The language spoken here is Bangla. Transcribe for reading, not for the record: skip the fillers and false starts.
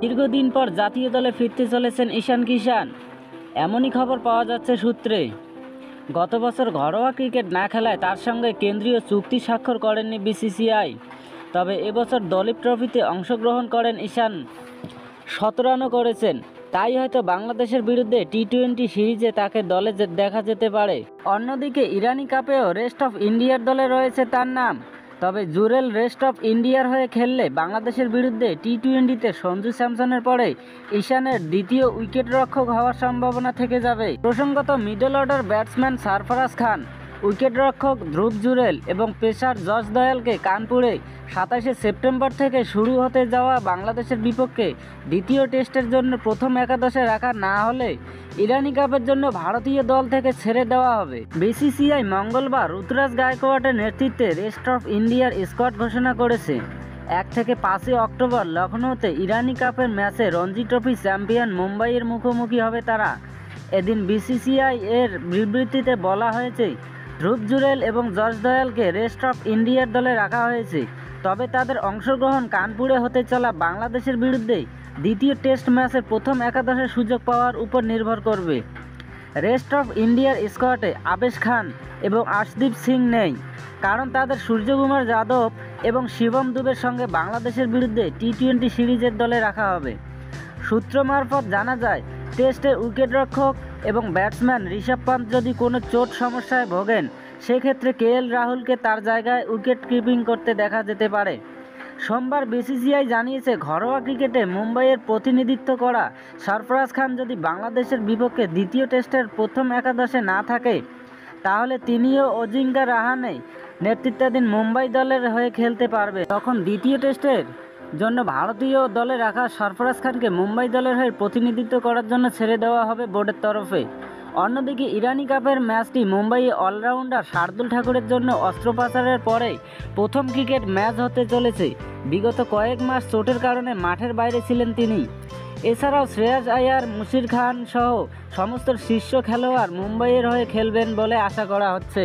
দীর্ঘদিন পর জাতীয় দলে ফিরতে চলেছেন ঈশান কিষান, এমনই খবর পাওয়া যাচ্ছে সূত্রে। গত বছর ঘরোয়া ক্রিকেট না খেলায় তার সঙ্গে কেন্দ্রীয় চুক্তি স্বাক্ষর করেননি বিসিসিআই। তবে এবছর দলীপ ট্রফিতে অংশগ্রহণ করেন ঈশান, 17 রানও করেছেন। তাই হয়তো বাংলাদেশের বিরুদ্ধে টি-20 সিরিজে তাকে দলে দেখা যেতে পারে। অন্যদিকে ইরানি কাপেও রেস্ট অফ ইন্ডিয়ার দলে রয়েছে তার নাম। তবে জুরেল রেস্ট অফ ইন্ডিয়ার হয়ে খেললে বাংলাদেশের বিরুদ্ধে টি-20তে সঞ্জু স্যামসনের পরে ঈশানের দ্বিতীয় উইকেটরক্ষক হওয়ার সম্ভাবনা থেকে যাবে। প্রসঙ্গত, মিডল অর্ডার ব্যাটসম্যান সরফরাজ খান, উইকেটরক্ষক ধ্রুব জুরেল এবং পেসার যশ দয়ালকে কানপুরে 27শে সেপ্টেম্বর থেকে শুরু হতে যাওয়া বাংলাদেশের বিপক্ষে দ্বিতীয় টেস্টের জন্য প্রথম একাদশে রাখা না হলে ইরানি কাপের জন্য ভারতীয় দল থেকে ছেড়ে দেওয়া হবে। বিসিসিআই মঙ্গলবার ঋতুরাজ গায়কোয়াড়ের নেতৃত্বে রেস্ট অফ ইন্ডিয়ার স্কোয়াড ঘোষণা করেছে। 1 থেকে 5 অক্টোবর লখনৌতে ইরানি কাপের ম্যাচে রঞ্জি ট্রফি চ্যাম্পিয়ন মুম্বাইয়ের মুখোমুখি হবে তারা। এদিন বিসিসিআই এর বিবৃতিতে বলা হয়েছে, ধ্রুব জুরেল এবং যশ দয়ালকে রেস্ট অফ ইন্ডিয়ার দলে রাখা হয়েছে। তবে তাদের অংশগ্রহণ কানপুরে হতে চলা বাংলাদেশের বিরুদ্ধে দ্বিতীয় টেস্ট ম্যাচে প্রথম একাদশে সুযোগ পাওয়ার উপর নির্ভর করবে। রেস্ট অফ ইন্ডিয়ার স্কোয়াডে আবেশ খান এবং আশদীপ সিং নেই, কারণ তাদের সূর্যকুমার যাদব এবং শিবম দুবের সঙ্গে বাংলাদেশের বিরুদ্ধে টি-20 সিরিজের দলে রাখা হবে। সূত্র মারফত জানা যায়, টেস্টে উইকেটরক্ষক এবং ব্যাটসম্যান ঋষভ পান্ত যদি কোনো চোট সমস্যায় ভোগেন, সেক্ষেত্রে কেএল রাহুলকে তার জায়গায় উইকেট কিপিং করতে দেখা যেতে পারে। সোমবার বিসিসিআই জানিয়েছে, ঘরোয়া ক্রিকেটে মুম্বাইয়ের প্রতিনিধিত্ব করা সরফরাজ খান যদি বাংলাদেশের বিপক্ষে দ্বিতীয় টেস্টের প্রথম একাদশে না থাকে, তাহলে তিনিও অজিঙ্কা রাহানে নেতৃত্বাধীন মুম্বাই দলের হয়ে খেলতে পারবে। তখন দ্বিতীয় টেস্টের জন্য ভারতীয় দলে রাখা সরফরাজ খানকে মুম্বাই দলের হয়ে প্রতিনিধিত্ব করার জন্য ছেড়ে দেওয়া হবে বোর্ডের তরফে। অন্যদিকে ইরানি কাপের ম্যাচটি মুম্বাইয়ে অলরাউন্ডার শার্দুল ঠাকুরের জন্য অস্ত্রোপচারের পরে প্রথম ক্রিকেট ম্যাচ হতে চলেছে। বিগত কয়েক মাস চোটের কারণে মাঠের বাইরে ছিলেন তিনি। এছাড়াও শ্রেয়াস আয়ার, মুশির খান সহ সমস্ত শীর্ষ খেলোয়াড় মুম্বাইয়ের হয়ে খেলবেন বলে আশা করা হচ্ছে।